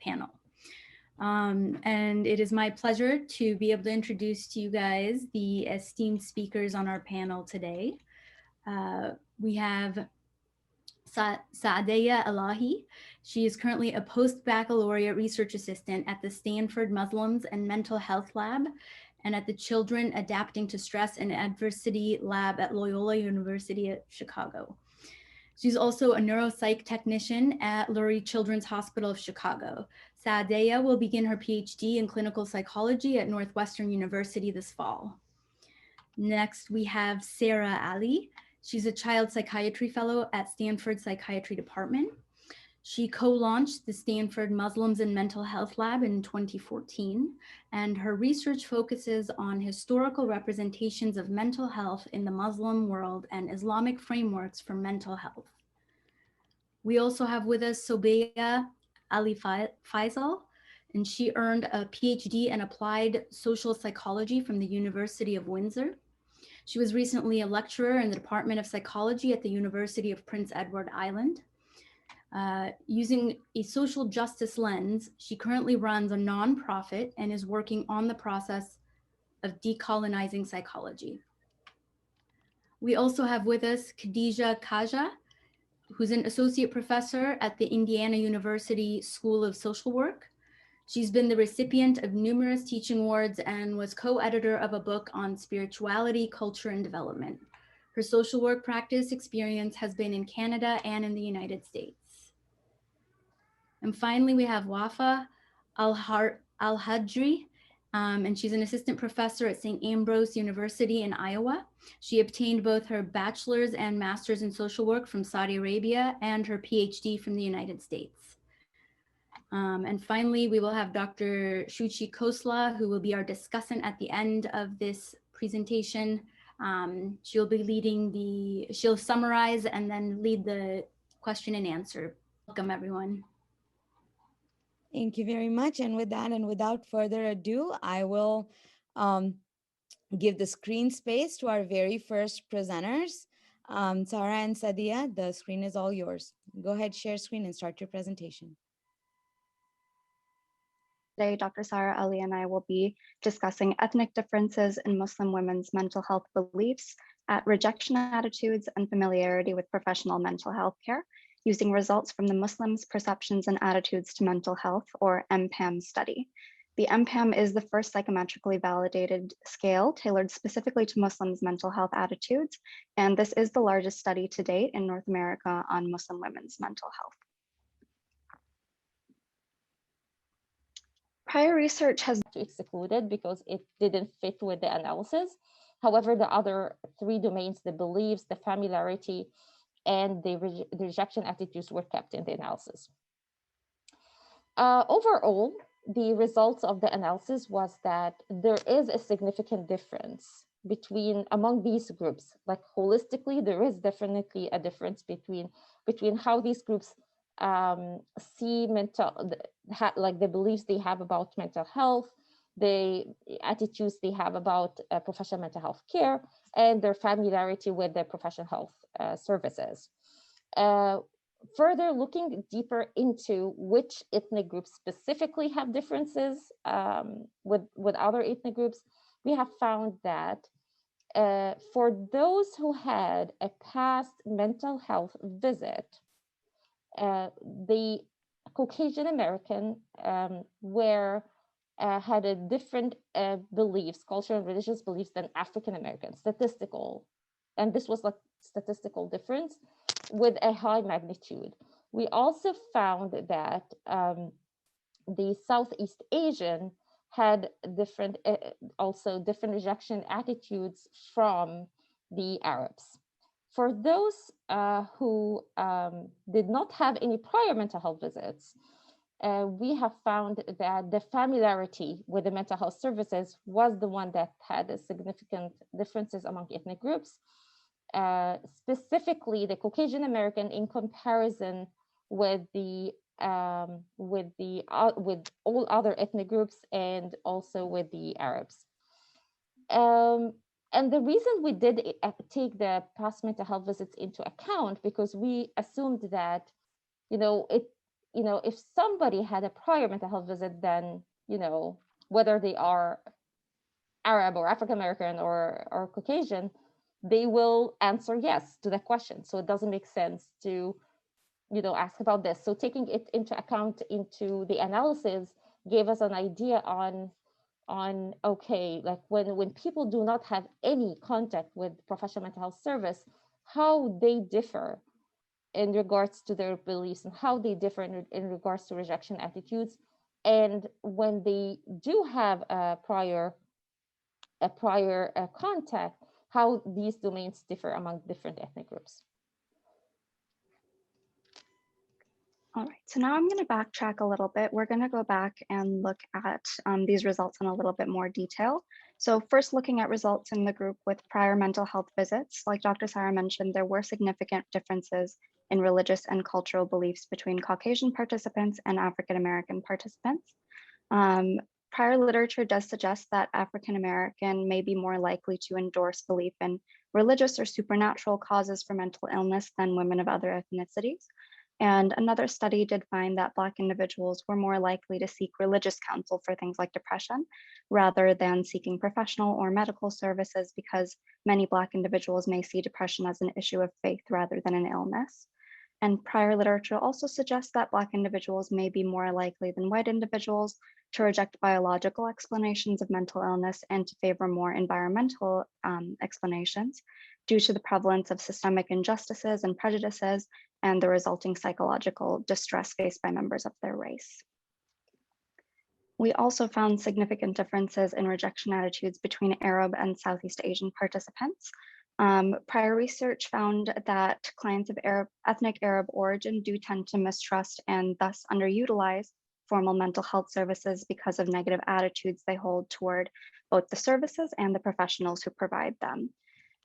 panel. And it is my pleasure to be able to introduce to you guys the esteemed speakers on our panel today. We have Saadia Elahi. She is currently a post-baccalaureate research assistant at the Stanford Muslims and Mental Health Lab and at the Children Adapting to Stress and Adversity Lab at Loyola University at Chicago. She's also a neuropsych technician at Lurie Children's Hospital of Chicago. Saadia will begin her PhD in clinical psychology at Northwestern University this fall. Next, we have Sara Ali. She's a child psychiatry fellow at Stanford Psychiatry Department. She co-launched the Stanford Muslims and Mental Health Lab in 2014, and her research focuses on historical representations of mental health in the Muslim world and Islamic frameworks for mental health. We also have with us Sobia Ali-Faisal, and she earned a PhD in applied social psychology from the University of Windsor. She was recently a lecturer in the Department of Psychology at the University of Prince Edward Island. Using a social justice lens, she currently runs a nonprofit and is working on the process of decolonizing psychology. We also have with us Khadija Khaja, who's an associate professor at the Indiana University School of Social Work. She's been the recipient of numerous teaching awards and was co-editor of a book on spirituality, culture, and development. Her social work practice experience has been in Canada and in the United States. And finally, we have Wafa Alhajri, and she's an assistant professor at St. Ambrose University in Iowa. She obtained both her bachelor's and master's in social work from Saudi Arabia and her PhD from the United States. And finally, we will have Dr. Shuchi Khosla, who will be our discussant at the end of this presentation. She'll be leading she'll summarize and then lead the question and answer. Welcome, everyone. Thank you very much. And with that, and without further ado, I will give the screen space to our very first presenters. Sara and Saadia, the screen is all yours. Go ahead, share screen and start your presentation. Today, Dr. Sara Ali and I will be discussing ethnic differences in Muslim women's mental health beliefs at rejection attitudes and familiarity with professional mental health care, using results from the Muslims' Perceptions and Attitudes to Mental Health, or M-PAMH study. The M-PAMH is the first psychometrically validated scale tailored specifically to Muslims' mental health attitudes, and this is the largest study to date in North America on Muslim women's mental health. Prior research has excluded because it didn't fit with the analysis. However, the other three domains, the beliefs, the familiarity, and the rejection attitudes were kept in the analysis. Overall, the results of the analysis was that there is a significant difference among these groups. Like holistically, there is definitely a difference between how these groups see like the beliefs they have about mental health, the attitudes they have about professional mental health care, and their familiarity with the professional health services. Further looking deeper into which ethnic groups specifically have differences with other ethnic groups, we have found that for those who had a past mental health visit, the Caucasian American had a different beliefs, cultural and religious beliefs than African American, statistical. And this was a statistical difference with a high magnitude. We also found that the Southeast Asian had different rejection attitudes from the Arabs. For those who did not have any prior mental health visits, we have found that the familiarity with the mental health services was the one that had a significant differences among ethnic groups, specifically the Caucasian American in comparison with all other ethnic groups and also with the Arabs. And the reason we did take the past mental health visits into account, because we assumed that, if somebody had a prior mental health visit, then, whether they are Arab or African American or Caucasian, they will answer yes to the question. So it doesn't make sense to, ask about this. So taking it into account into the analysis gave us an idea on okay, like when people do not have any contact with professional mental health service, how they differ in regards to their beliefs and how they differ in regards to rejection attitudes, and when they do have a prior contact, how these domains differ among different ethnic groups. All right, so now I'm going to backtrack a little bit. We're going to go back and look at these results in a little bit more detail. So first, looking at results in the group with prior mental health visits, like Dr. Sara mentioned, there were significant differences in religious and cultural beliefs between Caucasian participants and African American participants. Prior literature does suggest that African American may be more likely to endorse belief in religious or supernatural causes for mental illness than women of other ethnicities. And another study did find that Black individuals were more likely to seek religious counsel for things like depression, rather than seeking professional or medical services, because many Black individuals may see depression as an issue of faith rather than an illness. And prior literature also suggests that Black individuals may be more likely than white individuals to reject biological explanations of mental illness and to favor more environmental explanations due to the prevalence of systemic injustices and prejudices and the resulting psychological distress faced by members of their race. We also found significant differences in rejection attitudes between Arab and Southeast Asian participants. Prior research found that clients of ethnic Arab origin do tend to mistrust and thus underutilize formal mental health services because of negative attitudes they hold toward both the services and the professionals who provide them.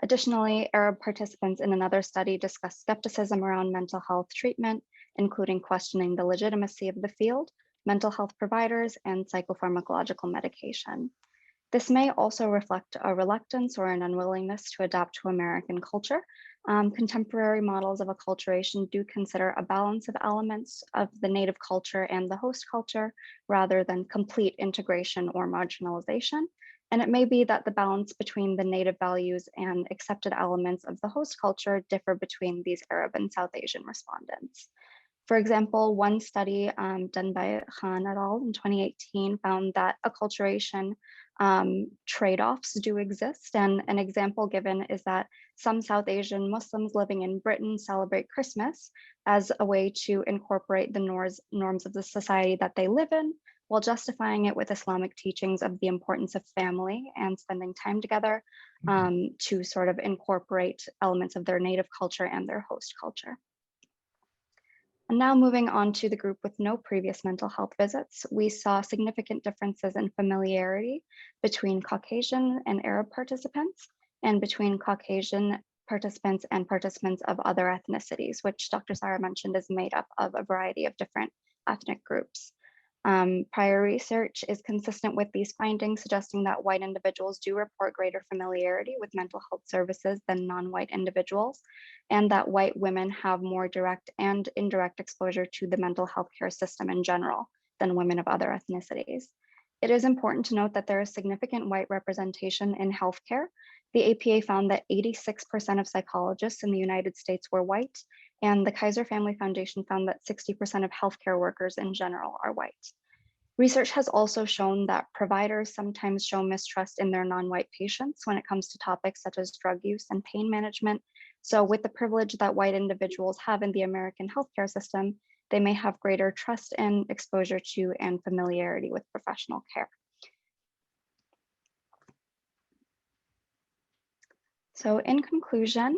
Additionally, Arab participants in another study discussed skepticism around mental health treatment, including questioning the legitimacy of the field, mental health providers, and psychopharmacological medication. This may also reflect a reluctance or an unwillingness to adapt to American culture. Contemporary models of acculturation do consider a balance of elements of the native culture and the host culture, rather than complete integration or marginalization. And it may be that the balance between the native values and accepted elements of the host culture differ between these Arab and South Asian respondents. For example, one study done by Khan et al. In 2018 found that acculturation trade-offs do exist. And an example given is that some South Asian Muslims living in Britain celebrate Christmas as a way to incorporate the norms of the society that they live in, while justifying it with Islamic teachings of the importance of family and spending time together to sort of incorporate elements of their native culture and their host culture. And now moving on to the group with no previous mental health visits, we saw significant differences in familiarity between Caucasian and Arab participants, and between Caucasian participants and participants of other ethnicities, which Dr. Sara mentioned is made up of a variety of different ethnic groups. Prior research is consistent with these findings, suggesting that white individuals do report greater familiarity with mental health services than non-white individuals, and that white women have more direct and indirect exposure to the mental health care system in general than women of other ethnicities. It is important to note that there is significant white representation in healthcare. The APA found that 86% of psychologists in the United States were white, and the Kaiser Family Foundation found that 60% of healthcare workers in general are white. Research has also shown that providers sometimes show mistrust in their non-white patients when it comes to topics such as drug use and pain management. So with the privilege that white individuals have in the American healthcare system, they may have greater trust and exposure to and familiarity with professional care. So in conclusion,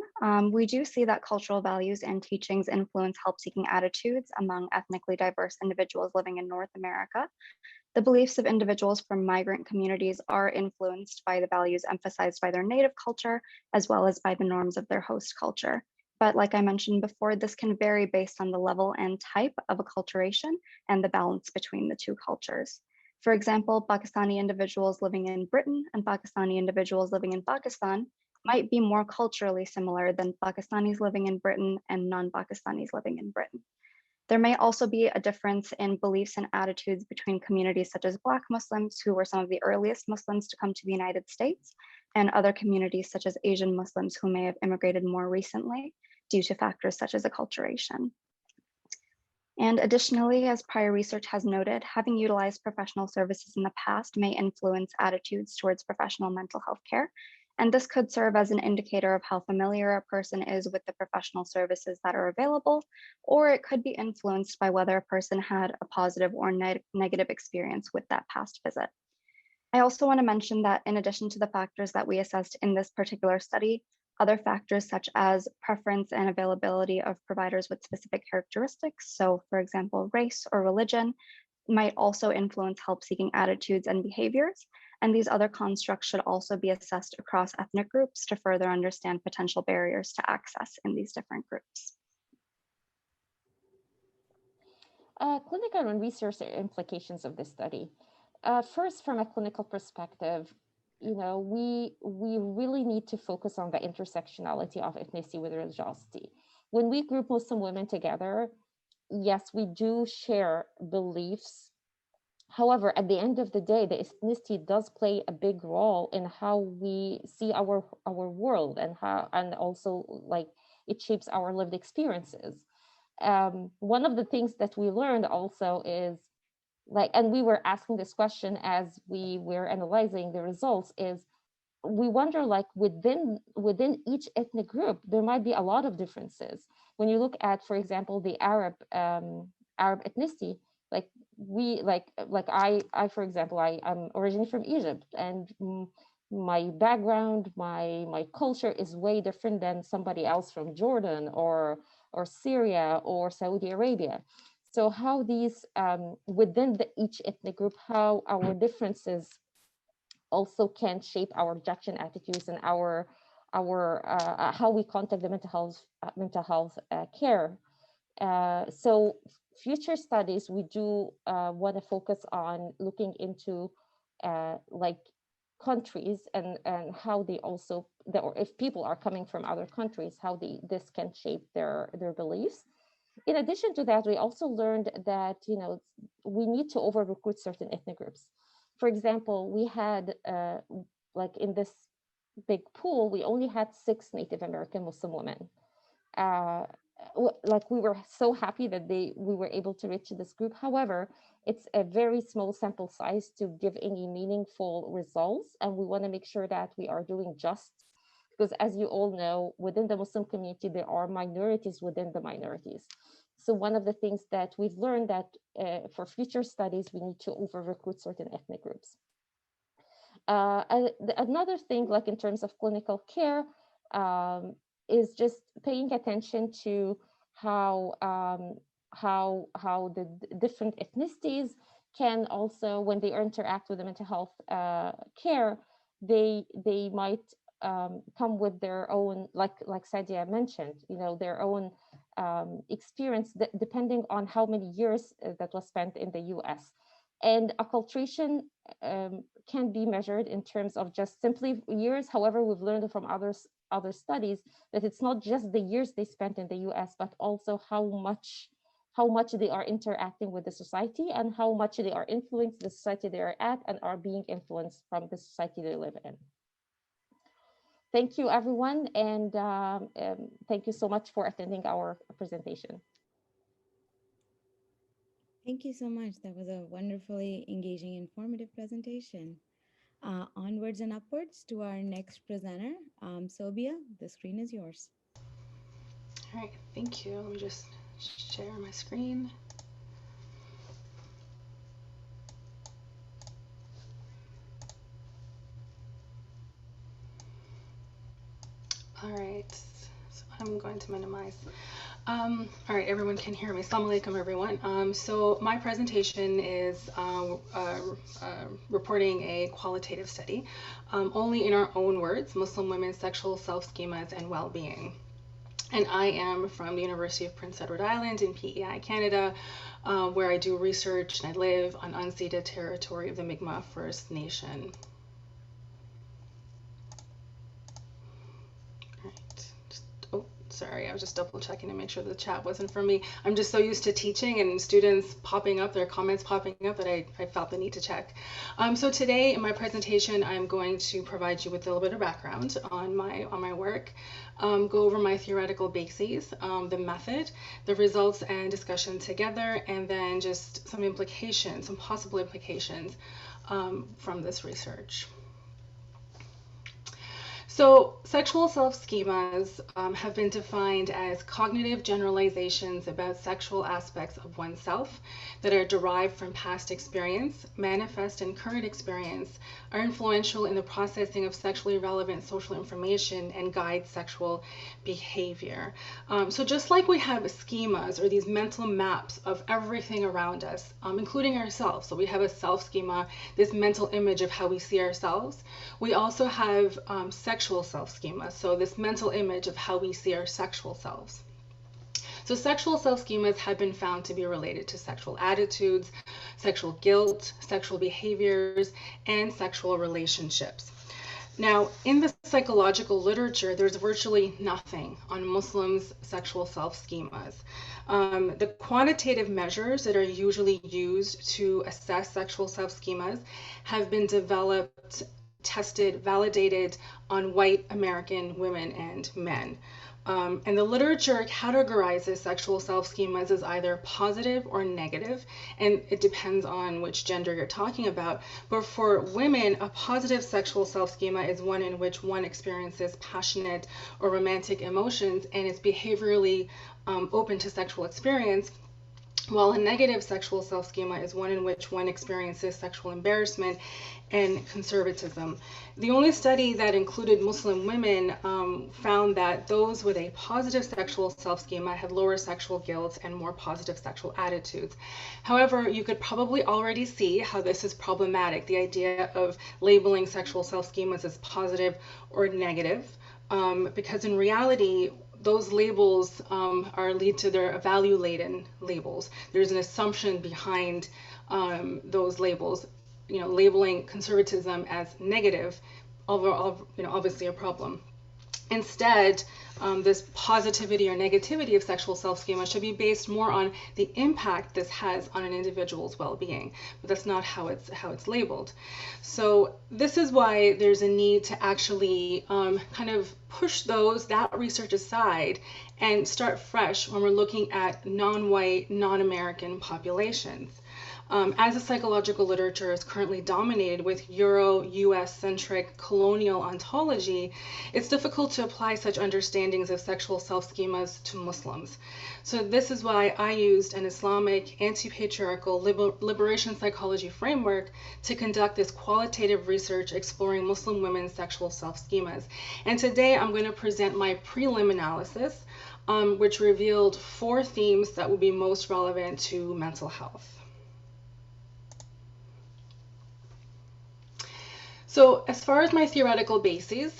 we do see that cultural values and teachings influence help-seeking attitudes among ethnically diverse individuals living in North America. The beliefs of individuals from migrant communities are influenced by the values emphasized by their native culture, as well as by the norms of their host culture. But like I mentioned before, this can vary based on the level and type of acculturation and the balance between the two cultures. For example, Pakistani individuals living in Britain and Pakistani individuals living in Pakistan might be more culturally similar than Pakistanis living in Britain and non-Pakistanis living in Britain. There may also be a difference in beliefs and attitudes between communities such as Black Muslims, who were some of the earliest Muslims to come to the United States, and other communities such as Asian Muslims who may have immigrated more recently due to factors such as acculturation. And additionally, as prior research has noted, having utilized professional services in the past may influence attitudes towards professional mental health care. And this could serve as an indicator of how familiar a person is with the professional services that are available, or it could be influenced by whether a person had a positive or negative experience with that past visit. I also want to mention that in addition to the factors that we assessed in this particular study, other factors such as preference and availability of providers with specific characteristics, so for example, race or religion, might also influence help-seeking attitudes and behaviors. And these other constructs should also be assessed across ethnic groups to further understand potential barriers to access in these different groups. Clinical and research implications of this study. First, from a clinical perspective, we really need to focus on the intersectionality of ethnicity with religiosity. When we group Muslim women together, yes, we do share beliefs. However, at the end of the day, the ethnicity does play a big role in how we see our world, and also like it shapes our lived experiences. One of the things that we learned also is and we were asking this question as we were analyzing the results, is we wonder within each ethnic group there might be a lot of differences. When you look at, for example, the Arab ethnicity, I for example, I'm originally from Egypt, and my background, my culture is way different than somebody else from Jordan or Syria or Saudi Arabia. So how these within each ethnic group, how our differences also can shape our rejection attitudes and our how we contact the mental health care. So future studies, we do want to focus on looking into countries and how they also, or if people are coming from other countries, how this can shape their beliefs. In addition to that, we also learned that we need to over recruit certain ethnic groups. For example, we had in this big pool, we only had 6 Native American Muslim women. We were so happy that we were able to reach this group. However, it's a very small sample size to give any meaningful results, and we want to make sure that we are doing just, because as you all know, within the Muslim community, there are minorities within the minorities. So one of the things that we've learned that for future studies, we need to over-recruit certain ethnic groups. Another thing, in terms of clinical care, is just paying attention to how the different ethnicities can also, when they interact with the mental health care, they might come with their own, like Saadia mentioned, their own experience, depending on how many years that was spent in the US. And acculturation can be measured in terms of just simply years. However, we've learned from other studies that it's not just the years they spent in the US, but also how much they are interacting with the society and how much they are influencing the society they are at and are being influenced from the society they live in. Thank you, everyone, and thank you so much for attending our presentation. Thank you so much. That was a wonderfully engaging, informative presentation. Onwards and upwards to our next presenter. Sobia, the screen is yours. All right, thank you. Let me just share my screen. All right, so I'm going to minimize. All right, everyone can hear me. Assalamu alaikum, everyone. So my presentation is reporting a qualitative study, only in our own words, Muslim women's sexual self-schemas and well-being. And I am from the University of Prince Edward Island in PEI, Canada, where I do research and I live on unceded territory of the Mi'kmaq First Nation. sorry, I was just double checking to make sure the chat wasn't for me. I'm just so used to teaching and students popping up, their comments popping up, that I felt the need to check. So today in my presentation, I'm going to provide you with a little bit of background on my work, go over my theoretical bases, the method, the results and discussion together, and then just some implications, some possible implications from this research. So sexual self-schemas have been defined as cognitive generalizations about sexual aspects of oneself that are derived from past experience, manifest in current experience, are influential in the processing of sexually relevant social information, and guide sexual behavior. So just like we have schemas, or these mental maps of everything around us, including ourselves. So we have a self-schema, this mental image of how we see ourselves. We also have sexual self-schema, so this mental image of how we see our sexual selves. So sexual self-schemas have been found to be related to sexual attitudes, sexual guilt, sexual behaviors, and sexual relationships. Now, in the psychological literature, there's virtually nothing on Muslims' sexual self-schemas. The quantitative measures that are usually used to assess sexual self-schemas have been developed, tested, validated on white American women and men. And the literature categorizes sexual self-schemas as either positive or negative, and it depends on which gender you're talking about. But for women, a positive sexual self-schema is one in which one experiences passionate or romantic emotions and is behaviorally open to sexual experience, while a negative sexual self-schema is one in which one experiences sexual embarrassment and conservatism. The only study that included Muslim women found that those with a positive sexual self-schema had lower sexual guilt and more positive sexual attitudes. However, you could probably already see how this is problematic, the idea of labeling sexual self-schemas as positive or negative, because in reality, those labels lead to their value-laden labels. There's an assumption behind those labels, labeling conservatism as negative, although obviously a problem. Instead, this positivity or negativity of sexual self-schema should be based more on the impact this has on an individual's well-being, but that's not how it's labeled. So this is why there's a need to actually kind of push that research aside and start fresh when we're looking at non-white, non-American populations. As the psychological literature is currently dominated with Euro-US-centric colonial ontology, it's difficult to apply such understandings of sexual self-schemas to Muslims. So this is why I used an Islamic anti-patriarchal liberation psychology framework to conduct this qualitative research exploring Muslim women's sexual self-schemas. And today I'm going to present my prelim analysis, which revealed 4 themes that will be most relevant to mental health. So as far as my theoretical bases,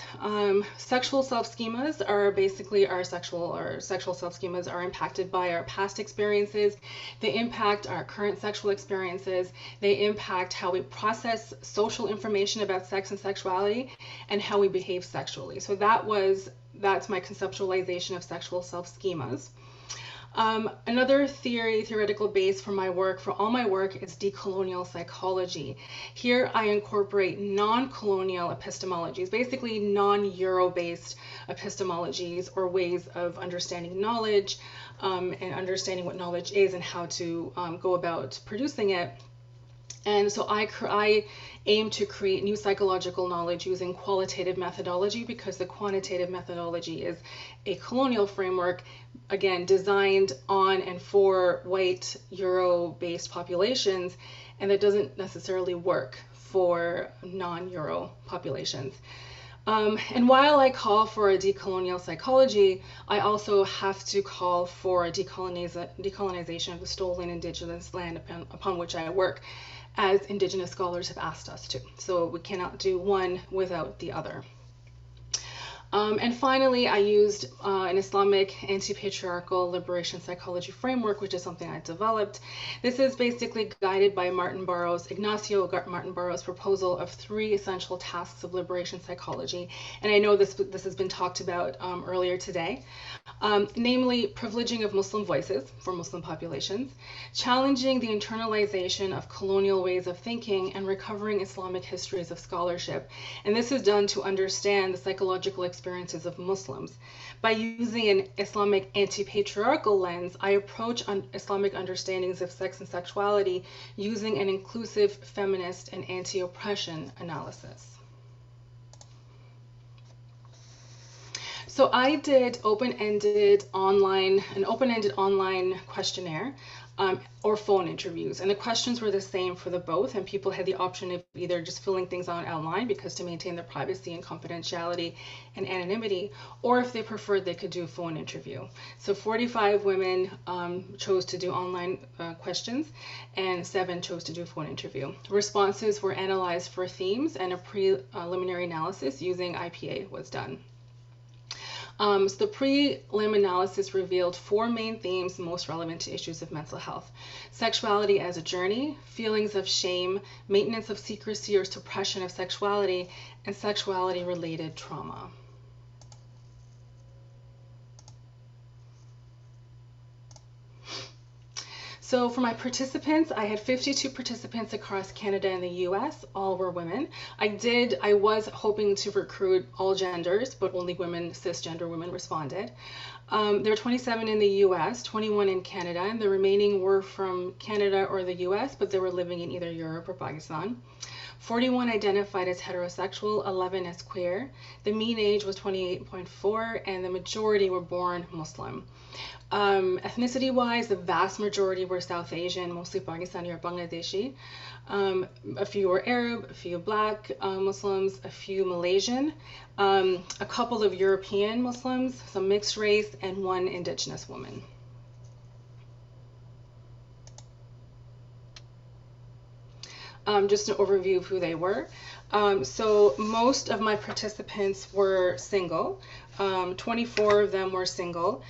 sexual self-schemas are basically our sexual self-schemas are impacted by our past experiences. They impact our current sexual experiences. They impact how we process social information about sex and sexuality and how we behave sexually. So that's my conceptualization of sexual self-schemas. Another theoretical base for all my work is decolonial psychology. Here I incorporate non-colonial epistemologies, basically non-Euro-based epistemologies or ways of understanding knowledge and understanding what knowledge is and how to go about producing it. And so I aim to create new psychological knowledge using qualitative methodology, because the quantitative methodology is a colonial framework, again, designed on and for white Euro-based populations, and that doesn't necessarily work for non-Euro populations. And while I call for a decolonial psychology, I also have to call for a decolonization of the stolen indigenous land upon which I work, as Indigenous scholars have asked us to. So we cannot do one without the other. And finally, I used an Islamic anti-patriarchal liberation psychology framework, which is something I developed. This is basically guided by Ignacio Martin Barros' proposal of 3 essential tasks of liberation psychology. And I know this has been talked about earlier today. namely privileging of Muslim voices for Muslim populations, challenging the internalization of colonial ways of thinking, and recovering Islamic histories of scholarship. And this is done to understand the psychological experiences of Muslims. By using an Islamic anti-patriarchal lens, I approach Islamic understandings of sex and sexuality using an inclusive, feminist, and anti-oppression analysis. So I did an open-ended online questionnaire or phone interviews, and the questions were the same for the both, and people had the option of either just filling things out online because to maintain their privacy and confidentiality and anonymity, or if they preferred, they could do a phone interview. So 45 women chose to do online questions, and 7 chose to do a phone interview. Responses were analyzed for themes, and a preliminary analysis using IPA was done. So the prelim analysis revealed 4 main themes most relevant to issues of mental health: sexuality as a journey, feelings of shame, maintenance of secrecy or suppression of sexuality, and sexuality-related trauma. So for my participants, I had 52 participants across Canada and the US. All were women. I was hoping to recruit all genders, but only women, cisgender women responded. There were 27 in the US, 21 in Canada, and the remaining were from Canada or the US, but they were living in either Europe or Pakistan. 41 identified as heterosexual, 11 as queer. The mean age was 28.4, and the majority were born Muslim. Ethnicity-wise, the vast majority were South Asian, mostly Pakistani or Bangladeshi. A few were Arab, a few Black Muslims, a few Malaysian, a couple of European Muslims, some mixed race, and 1 indigenous woman. Just an overview of who they were. So most of my participants were single. 24 of them were single.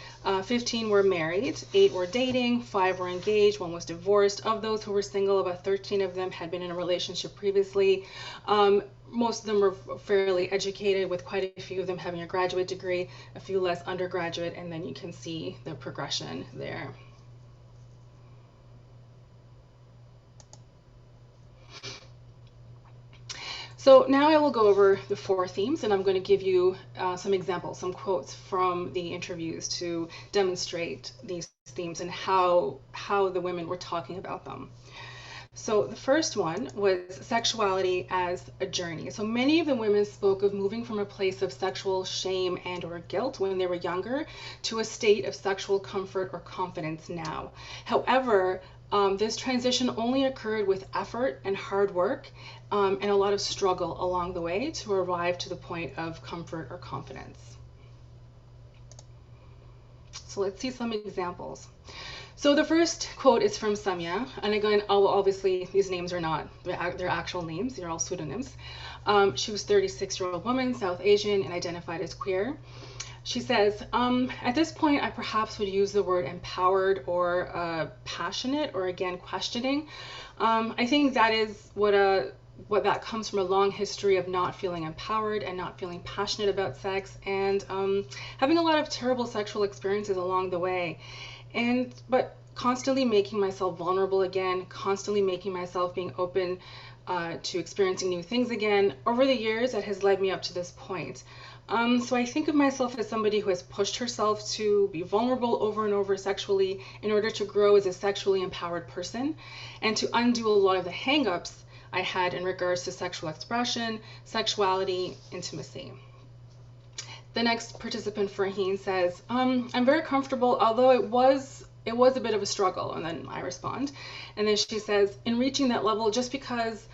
15 were married. 8 were dating. 5 were engaged. 1 was divorced. Of those who were single, about 13 of them had been in a relationship previously. Most of them were fairly educated, with quite a few of them having a graduate degree, a few less undergraduate, and then you can see the progression there. So now I will go over the 4 themes, and I'm going to give you some examples, some quotes from the interviews to demonstrate these themes and how the women were talking about them. So the first one was sexuality as a journey. So many of the women spoke of moving from a place of sexual shame and or guilt when they were younger to a state of sexual comfort or confidence now. However, this transition only occurred with effort and hard work and a lot of struggle along the way to arrive to the point of comfort or confidence. So let's see some examples. So the first quote is from Samia, and again, obviously these names are not their actual names, they're all pseudonyms. She was a 36-year-old woman, South Asian, and identified as queer. She says, at this point, I perhaps would use the word empowered or passionate, or again, questioning. I think that is what that comes from, a long history of not feeling empowered and not feeling passionate about sex, and having a lot of terrible sexual experiences along the way. But constantly making myself vulnerable again, constantly making myself being open to experiencing new things again. Over the years, that has led me up to this point. So I think of myself as somebody who has pushed herself to be vulnerable over and over sexually in order to grow as a sexually empowered person and to undo a lot of the hang-ups I had in regards to sexual expression, sexuality, intimacy. The next participant, Farheen, says, I'm very comfortable, although it was a bit of a struggle. And then I respond. And then she says, in reaching that level, just because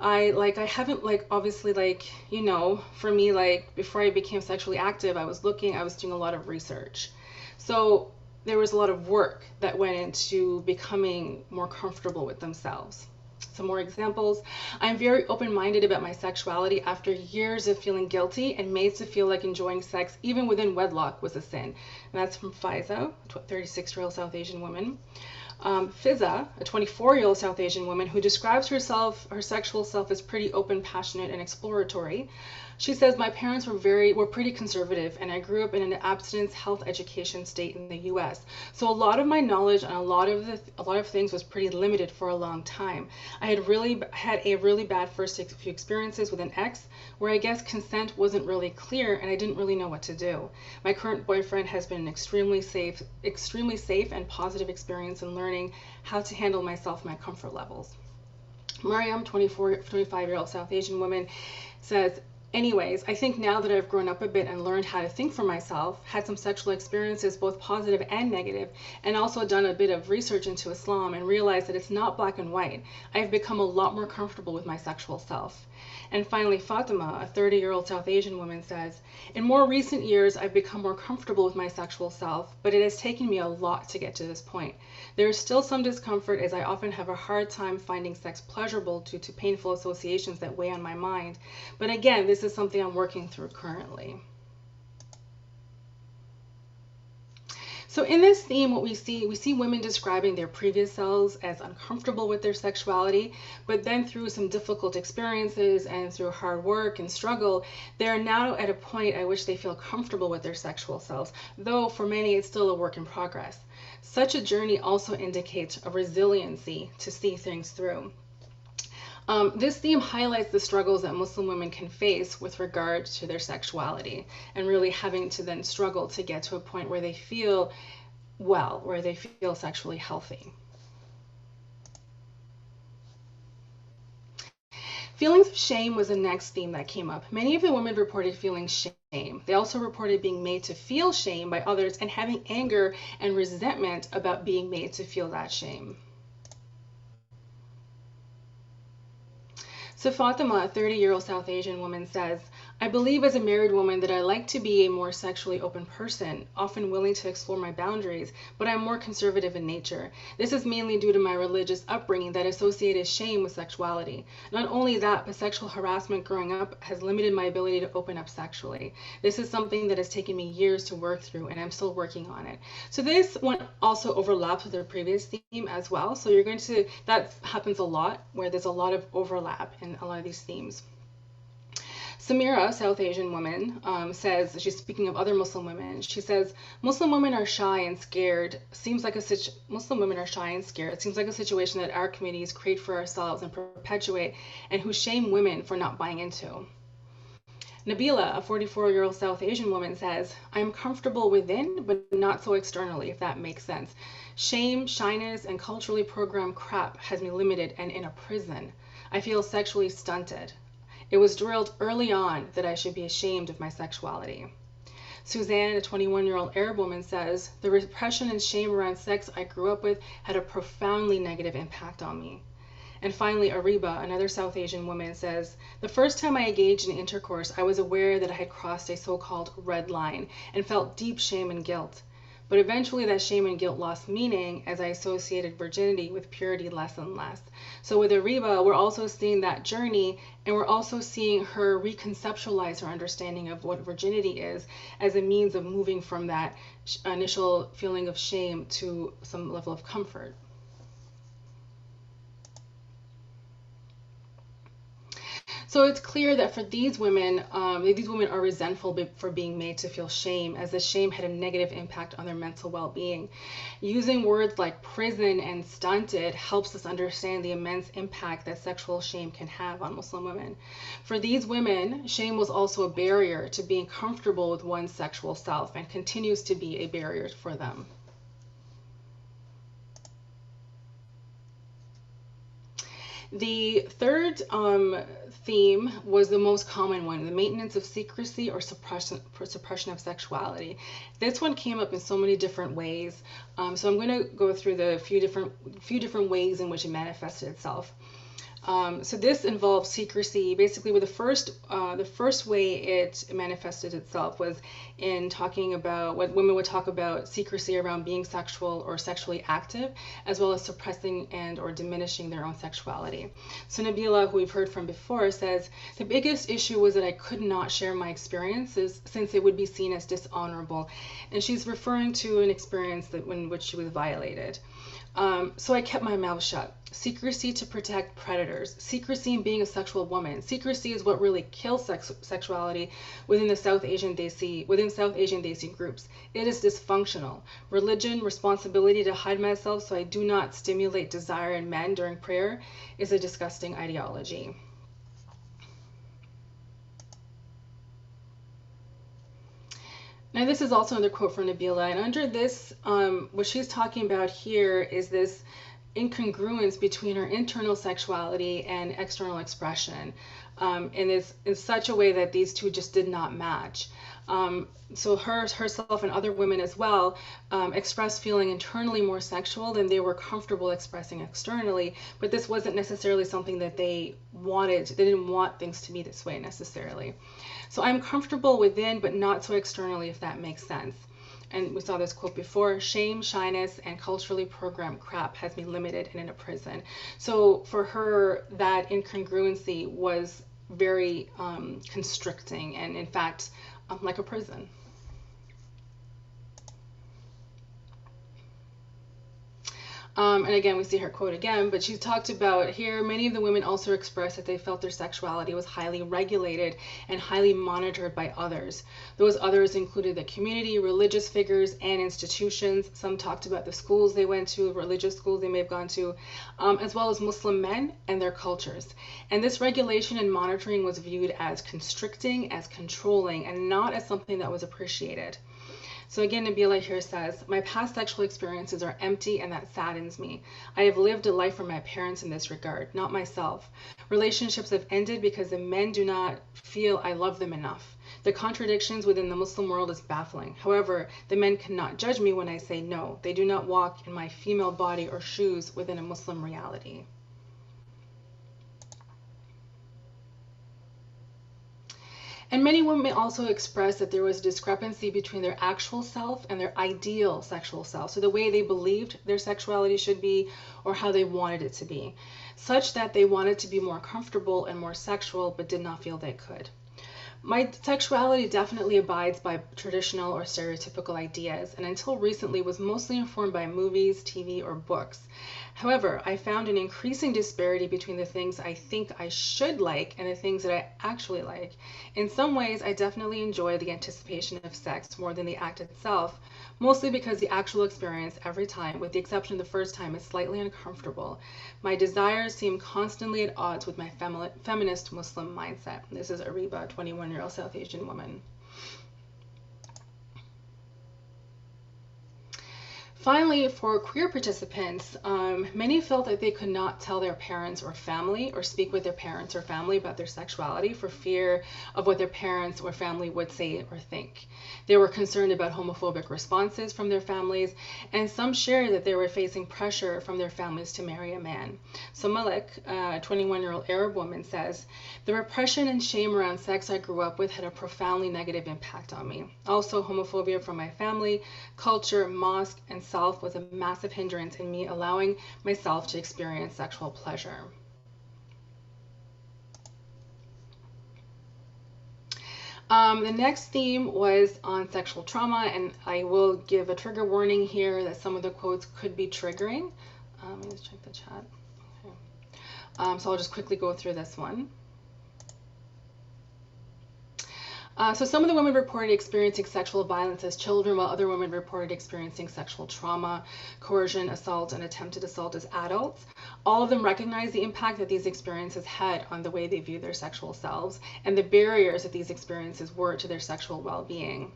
I haven't, obviously, you know, for me, before I became sexually active, I was doing a lot of research. So there was a lot of work that went into becoming more comfortable with themselves. Some more examples. I'm very open-minded about my sexuality after years of feeling guilty and made to feel like enjoying sex, even within wedlock, was a sin. And that's from Faiza, a 36-year-old South Asian woman. Fiza, a 24-year-old South Asian woman who describes her sexual self as pretty open, passionate, and exploratory. She says, my parents were pretty conservative, and I grew up in an abstinence health education state in the US. So a lot of my knowledge and a lot of things was pretty limited for a long time. I had a really bad first few experiences with an ex where I guess consent wasn't really clear and I didn't really know what to do. My current boyfriend has been an extremely safe and positive experience in learning how to handle myself, my comfort levels. Mariam, 25-year-old South Asian woman, says, anyways, I think now that I've grown up a bit and learned how to think for myself, had some sexual experiences, both positive and negative, and also done a bit of research into Islam and realized that it's not black and white, I've become a lot more comfortable with my sexual self. And finally, Fatima, a 30-year-old South Asian woman, says, in more recent years, I've become more comfortable with my sexual self, but it has taken me a lot to get to this point. There is still some discomfort as I often have a hard time finding sex pleasurable due to painful associations that weigh on my mind. But again, this is something I'm working through currently. So in this theme, what we see women describing their previous selves as uncomfortable with their sexuality, but then through some difficult experiences and through hard work and struggle, they're now at a point at which they feel comfortable with their sexual selves, though for many it's still a work in progress. Such a journey also indicates a resiliency to see things through. This theme highlights the struggles that Muslim women can face with regard to their sexuality and really having to then struggle to get to a point where they feel well, where they feel sexually healthy. Feelings of shame was the next theme that came up. Many of the women reported feeling shame. They also reported being made to feel shame by others and having anger and resentment about being made to feel that shame. So Fatima, a 30-year-old South Asian woman, says, I believe as a married woman that I like to be a more sexually open person, often willing to explore my boundaries, but I'm more conservative in nature. This is mainly due to my religious upbringing that associated shame with sexuality. Not only that, but sexual harassment growing up has limited my ability to open up sexually. This is something that has taken me years to work through, and I'm still working on it. So this one also overlaps with our previous theme as well. So you're going to, that happens a lot, where there's a lot of overlap in a lot of these themes. Samira, South Asian woman, says, she's speaking of other Muslim women, she says, Muslim women are shy and scared. Muslim women are shy and scared. It seems like a situation that our communities create for ourselves and perpetuate, and who shame women for not buying into. Nabila, a 44-year-old South Asian woman, says, I am comfortable within, but not so externally, if that makes sense. Shame, shyness, and culturally programmed crap has me limited and in a prison. I feel sexually stunted. It was drilled early on that I should be ashamed of my sexuality. Suzanne, a 21-year-old Arab woman, says, the repression and shame around sex I grew up with had a profoundly negative impact on me. And finally, Ariba, another South Asian woman, says, the first time I engaged in intercourse, I was aware that I had crossed a so-called red line and felt deep shame and guilt. But eventually that shame and guilt lost meaning as I associated virginity with purity less and less. So with Ariba, we're also seeing that journey, and we're also seeing her reconceptualize her understanding of what virginity is as a means of moving from that initial feeling of shame to some level of comfort. So it's clear that for these women are resentful for being made to feel shame, as the shame had a negative impact on their mental well-being. Using words like prison and stunted helps us understand the immense impact that sexual shame can have on Muslim women. For these women, shame was also a barrier to being comfortable with one's sexual self and continues to be a barrier for them. The third theme was the most common one, the maintenance of secrecy or suppression of sexuality. This one came up in so many different ways, so I'm going to go through the few different ways in which it manifested itself. So this involves secrecy. Basically, with the first way it manifested itself was in talking about what women would talk about secrecy around being sexual or sexually active, as well as suppressing and or diminishing their own sexuality. So Nabila, who we've heard from before, says, the biggest issue was that I could not share my experiences since it would be seen as dishonorable. And she's referring to an experience in which she was violated. So I kept my mouth shut. Secrecy to protect predators. Secrecy in being a sexual woman. Secrecy is what really kills sexuality within South Asian Desi groups. It is dysfunctional. Religion, responsibility to hide myself so I do not stimulate desire in men during prayer is a disgusting ideology. Now, this is also another quote from Nabila, and under this, what she's talking about here is this incongruence between her internal sexuality and external expression, and it's in such a way that these two just did not match. So herself and other women as well expressed feeling internally more sexual than they were comfortable expressing externally, but this wasn't necessarily something that they wanted. They didn't want things to be this way necessarily. So I'm comfortable within, but not so externally, if that makes sense. And we saw this quote before: shame, shyness, and culturally programmed crap has me limited and in a prison. So for her, that incongruency was very constricting, and in fact, like a prison. And again, we see her quote again, but she talked about here, many of the women also expressed that they felt their sexuality was highly regulated and highly monitored by others. Those others included the community, religious figures, and institutions. Some talked about the schools they went to, religious schools they may have gone to, as well as Muslim men and their cultures. And this regulation and monitoring was viewed as constricting, as controlling, and not as something that was appreciated. So again, Nabila here says, my past sexual experiences are empty and that saddens me. I have lived a life for my parents in this regard, not myself. Relationships have ended because the men do not feel I love them enough. The contradictions within the Muslim world is baffling. However, the men cannot judge me when I say no. They do not walk in my female body or shoes within a Muslim reality. And many women also expressed that there was a discrepancy between their actual self and their ideal sexual self, so the way they believed their sexuality should be or how they wanted it to be, such that they wanted to be more comfortable and more sexual but did not feel they could. My sexuality definitely abides by traditional or stereotypical ideas, and until recently was mostly informed by movies, TV, or books. However, I found an increasing disparity between the things I think I should like and the things that I actually like. In some ways, I definitely enjoy the anticipation of sex more than the act itself, mostly because the actual experience every time, with the exception of the first time, is slightly uncomfortable. My desires seem constantly at odds with my feminist Muslim mindset. This is Ariba, a 21-year-old South Asian woman. Finally, for queer participants, many felt that they could not tell their parents or family or speak with their parents or family about their sexuality for fear of what their parents or family would say or think. They were concerned about homophobic responses from their families, and some shared that they were facing pressure from their families to marry a man. So Malik, a 21-year-old Arab woman, says, the repression and shame around sex I grew up with had a profoundly negative impact on me. Also, homophobia from my family, culture, mosque, and self was a massive hindrance in me allowing myself to experience sexual pleasure. The next theme was on sexual trauma, and I will give a trigger warning here that some of the quotes could be triggering. Let me just check the chat. Okay. So I'll just quickly go through this one. So some of the women reported experiencing sexual violence as children, while other women reported experiencing sexual trauma, coercion, assault, and attempted assault as adults. All of them recognized the impact that these experiences had on the way they viewed their sexual selves and the barriers that these experiences were to their sexual well-being.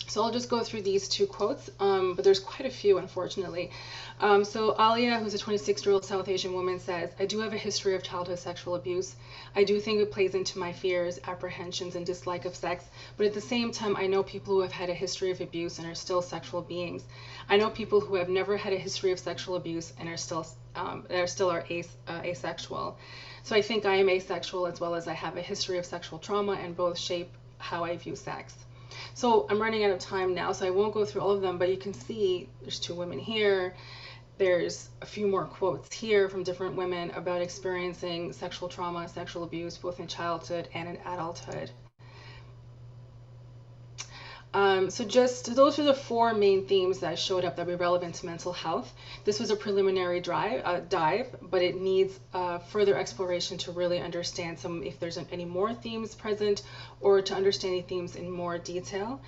So I'll just go through these two quotes, but there's quite a few, unfortunately. So Alia, who's a 26-year-old South Asian woman, says, I do have a history of childhood sexual abuse. I do think it plays into my fears, apprehensions, and dislike of sex, but at the same time, I know people who have had a history of abuse and are still sexual beings. I know people who have never had a history of sexual abuse and are still asexual. So I think I am asexual as well as I have a history of sexual trauma, and both shape how I view sex. So I'm running out of time now, so I won't go through all of them, but you can see there's two women here. There's a few more quotes here from different women about experiencing sexual trauma, sexual abuse, both in childhood and in adulthood. So those are the four main themes that showed up that were relevant to mental health. This was a preliminary dive, but it needs further exploration to really understand if there's any more themes present, or to understand any themes in more detail.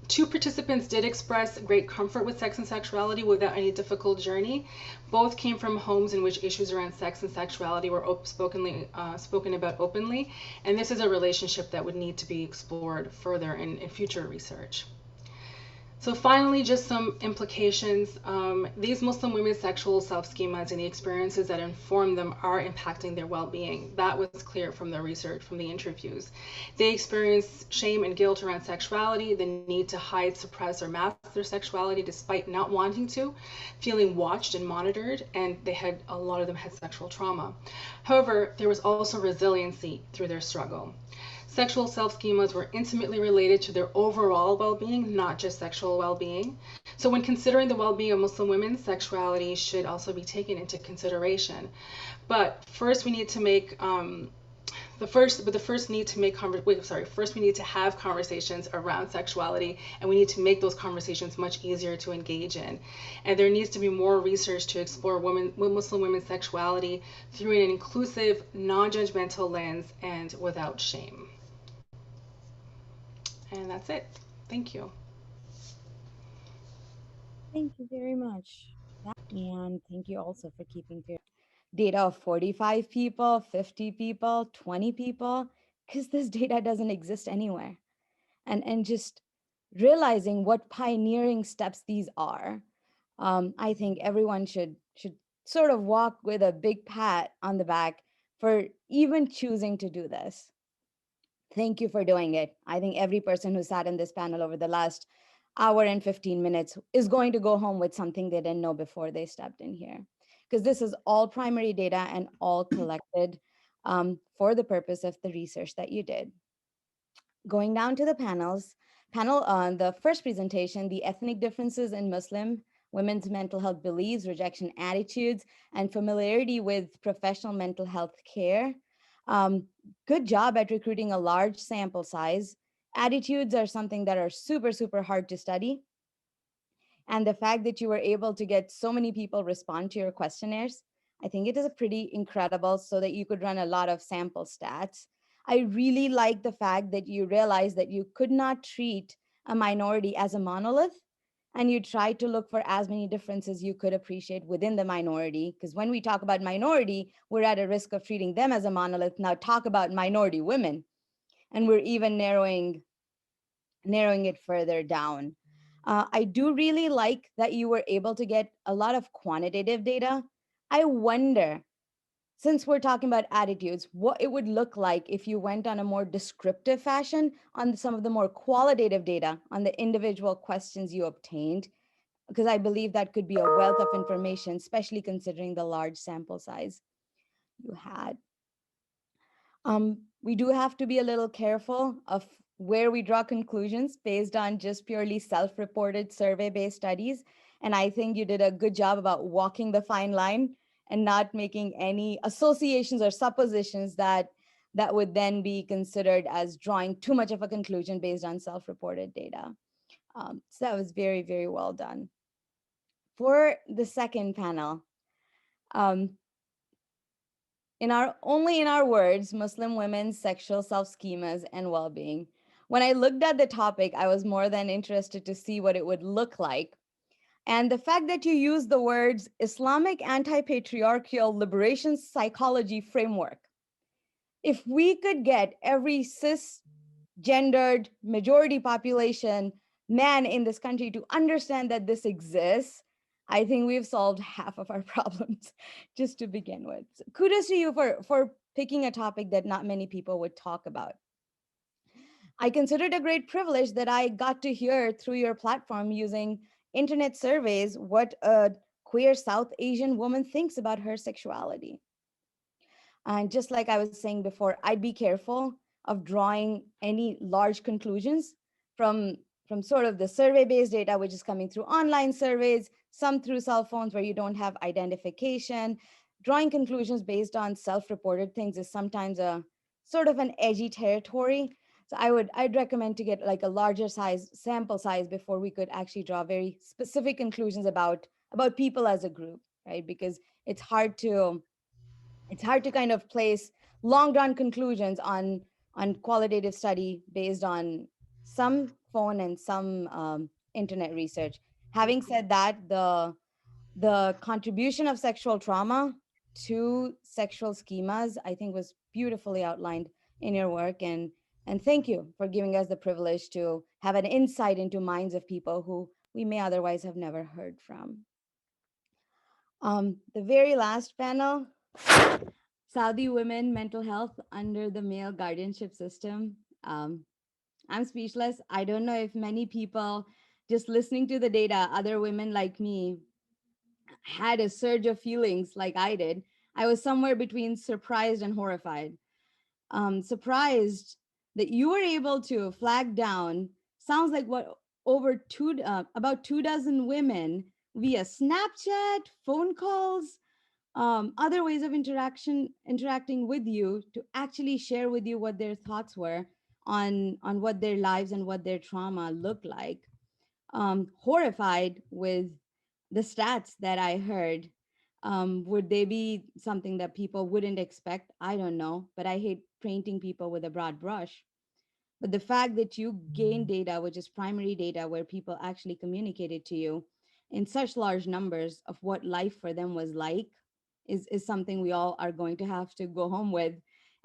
Two participants did express great comfort with sex and sexuality without any difficult journey. Both came from homes in which issues around sex and sexuality were spoken about openly, and this is a relationship that would need to be explored further in future research. So finally, just some implications. These Muslim women's sexual self-schemas and the experiences that inform them are impacting their well-being. That was clear from the research, from the interviews. They experience shame and guilt around sexuality, the need to hide, suppress, or mask their sexuality despite not wanting to, feeling watched and monitored, and a lot of them had sexual trauma. However, there was also resiliency through their struggle. Sexual self-schemas were intimately related to their overall well-being, not just sexual well-being. So when considering the well-being of Muslim women, sexuality should also be taken into consideration. But first we need to make first we need to have conversations around sexuality, and we need to make those conversations much easier to engage in. And there needs to be more research to explore Muslim women's sexuality through an inclusive, non-judgmental lens and without shame. And that's it. Thank you. Thank you very much. And thank you also for keeping fair data of 45 people, 50 people, 20 people, because this data doesn't exist anywhere. And just realizing what pioneering steps these are, I think everyone should sort of walk with a big pat on the back for even choosing to do this. Thank you for doing it. I think every person who sat in this panel over the last hour and 15 minutes is going to go home with something they didn't know before they stepped in here. Because this is all primary data and all collected for the purpose of the research that you did. Going down to the panel on the first presentation, the ethnic differences in Muslim women's mental health beliefs, rejection attitudes, and familiarity with professional mental health care. Good job at recruiting a large sample size. Attitudes are something that are super, super hard to study. And the fact that you were able to get so many people respond to your questionnaires, I think it is a pretty incredible, so that you could run a lot of sample stats. I really like the fact that you realized that you could not treat a minority as a monolith, and you tried to look for as many differences you could appreciate within the minority. Because when we talk about minority, we're at a risk of treating them as a monolith. Now talk about minority women, and we're even narrowing it further down. I do really like that you were able to get a lot of quantitative data. I wonder, since we're talking about attitudes, what it would look like if you went on a more descriptive fashion on some of the more qualitative data on the individual questions you obtained, because I believe that could be a wealth of information, especially considering the large sample size you had. We do have to be a little careful of where we draw conclusions based on just purely self-reported survey-based studies. And I think you did a good job about walking the fine line and not making any associations or suppositions that would then be considered as drawing too much of a conclusion based on self-reported data. So that was very, very well done. For the second panel, only in our words, Muslim women's sexual self-schemas and well-being. When I looked at the topic, I was more than interested to see what it would look like. And the fact that you use the words Islamic anti-patriarchal liberation psychology framework. If we could get every cisgendered majority population man in this country to understand that this exists, I think we've solved half of our problems just to begin with. So kudos to you for picking a topic that not many people would talk about. I consider it a great privilege that I got to hear through your platform using internet surveys what a queer South Asian woman thinks about her sexuality. And just like I was saying before, I'd be careful of drawing any large conclusions from sort of the survey-based data, which is coming through online surveys, some through cell phones where you don't have identification. Drawing conclusions based on self-reported things is sometimes a sort of an edgy territory. So I'd recommend to get like a larger size sample size before we could actually draw very specific conclusions about people as a group, right? Because it's hard to kind of place long run conclusions on qualitative study based on some phone and some internet research. Having said that, the contribution of sexual trauma to sexual schemas, I think, was beautifully outlined in your work. And thank you for giving us the privilege to have an insight into minds of people who we may otherwise have never heard from. The very last panel, Saudi women mental health under the male guardianship system. I'm speechless. I don't know if many people just listening to the data, other women like me, had a surge of feelings like I did. I was somewhere between surprised and horrified. Surprised that you were able to flag down, sounds like what, about 2 dozen women via Snapchat, phone calls, other ways of interacting with you to actually share with you what their thoughts were on what their lives and what their trauma looked like. Horrified with the stats that I heard. Would they be something that people wouldn't expect? I don't know, but I hate painting people with a broad brush. But the fact that you gain data, which is primary data, where people actually communicated to you in such large numbers of what life for them was like, is something we all are going to have to go home with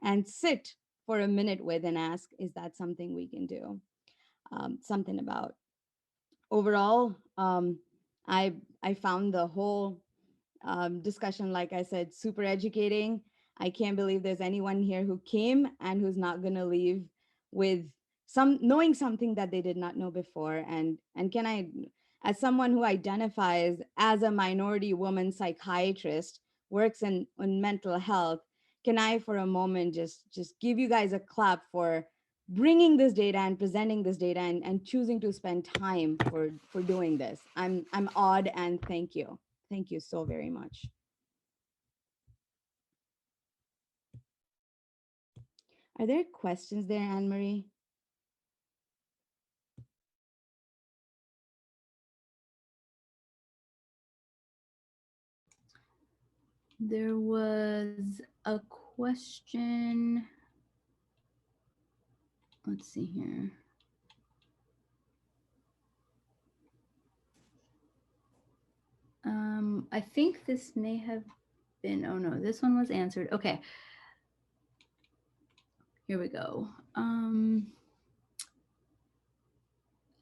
and sit for a minute with and ask, is that something we can do something about? Overall, I found the whole discussion, like I said, super educating. I can't believe there's anyone here who came and who's not going to leave with some knowing something that they did not know before. And can I, as someone who identifies as a minority woman psychiatrist, works in mental health, can I for a moment just give you guys a clap for bringing this data and presenting this data and choosing to spend time for doing this. I'm awed, and thank you. Thank you so very much. Are there questions there, Anne-Marie? There was a question. Let's see here. I think this may have been, oh no, this one was answered. Okay. Here we go. I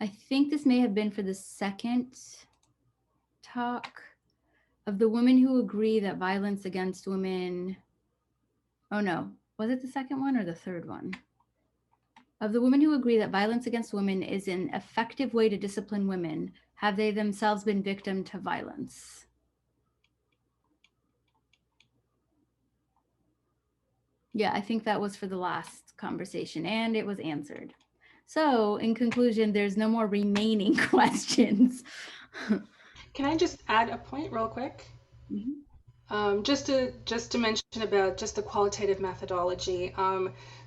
think this may have been for the second talk of the women who agree that violence against women. Oh no, was it the second one or the third one? Of the women who agree that violence against women is an effective way to discipline women, have they themselves been victim to violence? Yeah, I think that was for the last conversation, and it was answered. So in conclusion, there's no more remaining questions. Can I just add a point real quick? Mhm. Just to mention about just the qualitative methodology.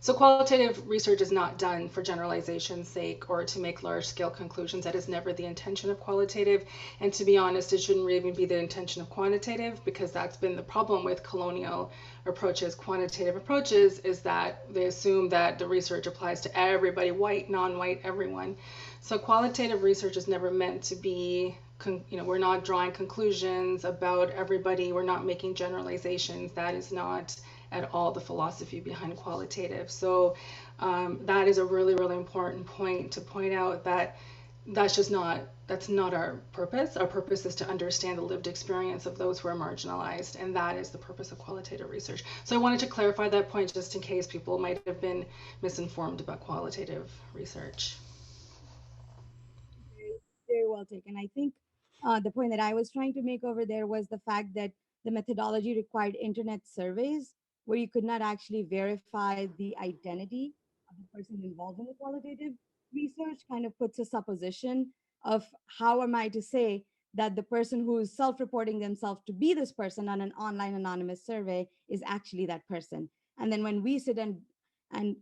So qualitative research is not done for generalization's sake or to make large scale conclusions. That is never the intention of qualitative. And to be honest, it shouldn't even be the intention of quantitative, because that's been the problem with colonial approaches, quantitative approaches, is that they assume that the research applies to everybody, white, non-white, everyone. So qualitative research is never meant to be, we're not drawing conclusions about everybody. We're not making generalizations. That is not at all the philosophy behind qualitative. So that is a really, really important point to point out, that that's not our purpose. Our purpose is to understand the lived experience of those who are marginalized, and that is the purpose of qualitative research. So I wanted to clarify that point just in case people might have been misinformed about qualitative research. Very well taken. I think the point that I was trying to make over there was the fact that the methodology required internet surveys where you could not actually verify the identity of the person involved in the qualitative research, kind of puts a supposition of how am I to say that the person who is self-reporting themselves to be this person on an online anonymous survey is actually that person. And then when we sit and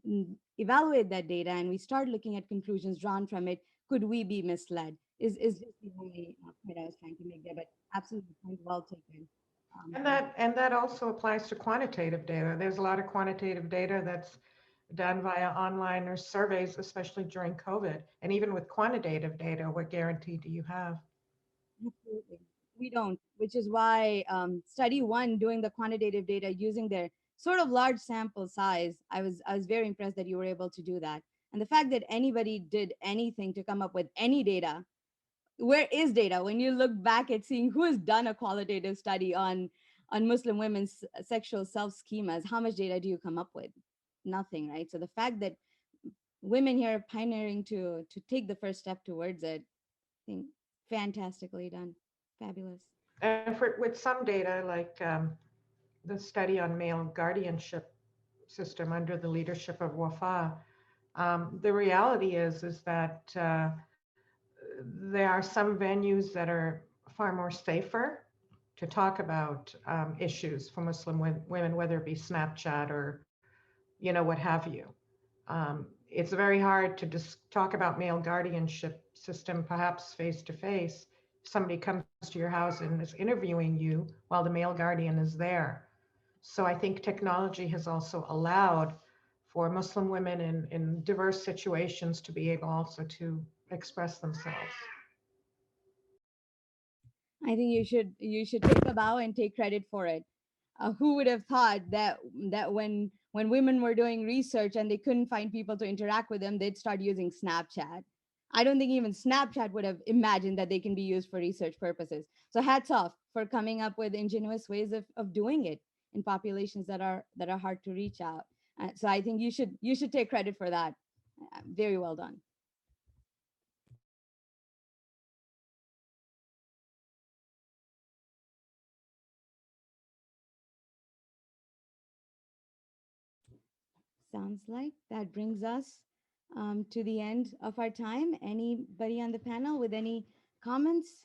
evaluate that data, and we start looking at conclusions drawn from it, could we be misled? Is just the only point I was trying to make there, but absolutely point well taken. And that also applies to quantitative data. There's a lot of quantitative data that's done via online or surveys, especially during COVID. And even with quantitative data, what guarantee do you have? Absolutely. We don't, which is why study one, doing the quantitative data using their sort of large sample size, I was very impressed that you were able to do that. And the fact that anybody did anything to come up with any data, where is data? When you look back at seeing who has done a qualitative study on Muslim women's sexual self-schemas, how much data do you come up with? Nothing, right? So the fact that women here are pioneering to take the first step towards it, I think fantastically done. Fabulous. And with some data, like the study on male guardianship system under the leadership of Wafa, the reality is that there are some venues that are far more safer to talk about issues for Muslim women, whether it be Snapchat or, what have you. It's very hard to just talk about male guardianship system, perhaps face to face. Somebody comes to your house and is interviewing you while the male guardian is there. So I think technology has also allowed for Muslim women in diverse situations to be able also to express themselves. I think you should take a bow and take credit for it. Who would have thought that when women were doing research and they couldn't find people to interact with them, they'd start using Snapchat. I don't think even Snapchat would have imagined that they can be used for research purposes. So hats off for coming up with ingenious ways of doing it in populations that are hard to reach out. So I think you should take credit for that. Very well done. Sounds like that brings us to the end of our time. Anybody on the panel with any comments?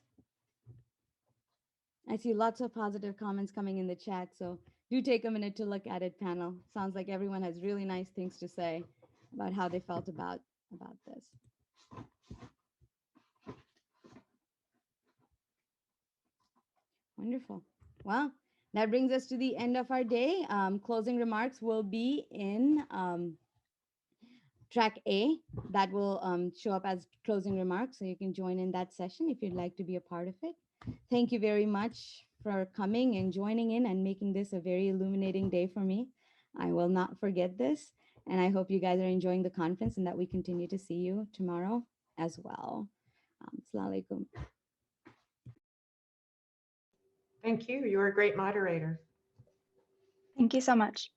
I see lots of positive comments coming in the chat, so do take a minute to look at it, panel. Sounds like everyone has really nice things to say about how they felt about this. Wonderful. Well, that brings us to the end of our day. Closing remarks will be in track A. That will show up as closing remarks, so you can join in that session if you'd like to be a part of it. Thank you very much for coming and joining in and making this a very illuminating day for me. I will not forget this, and I hope you guys are enjoying the conference and that we continue to see you tomorrow as well. Assalamu alaikum. Thank you. You're a great moderator. Thank you so much.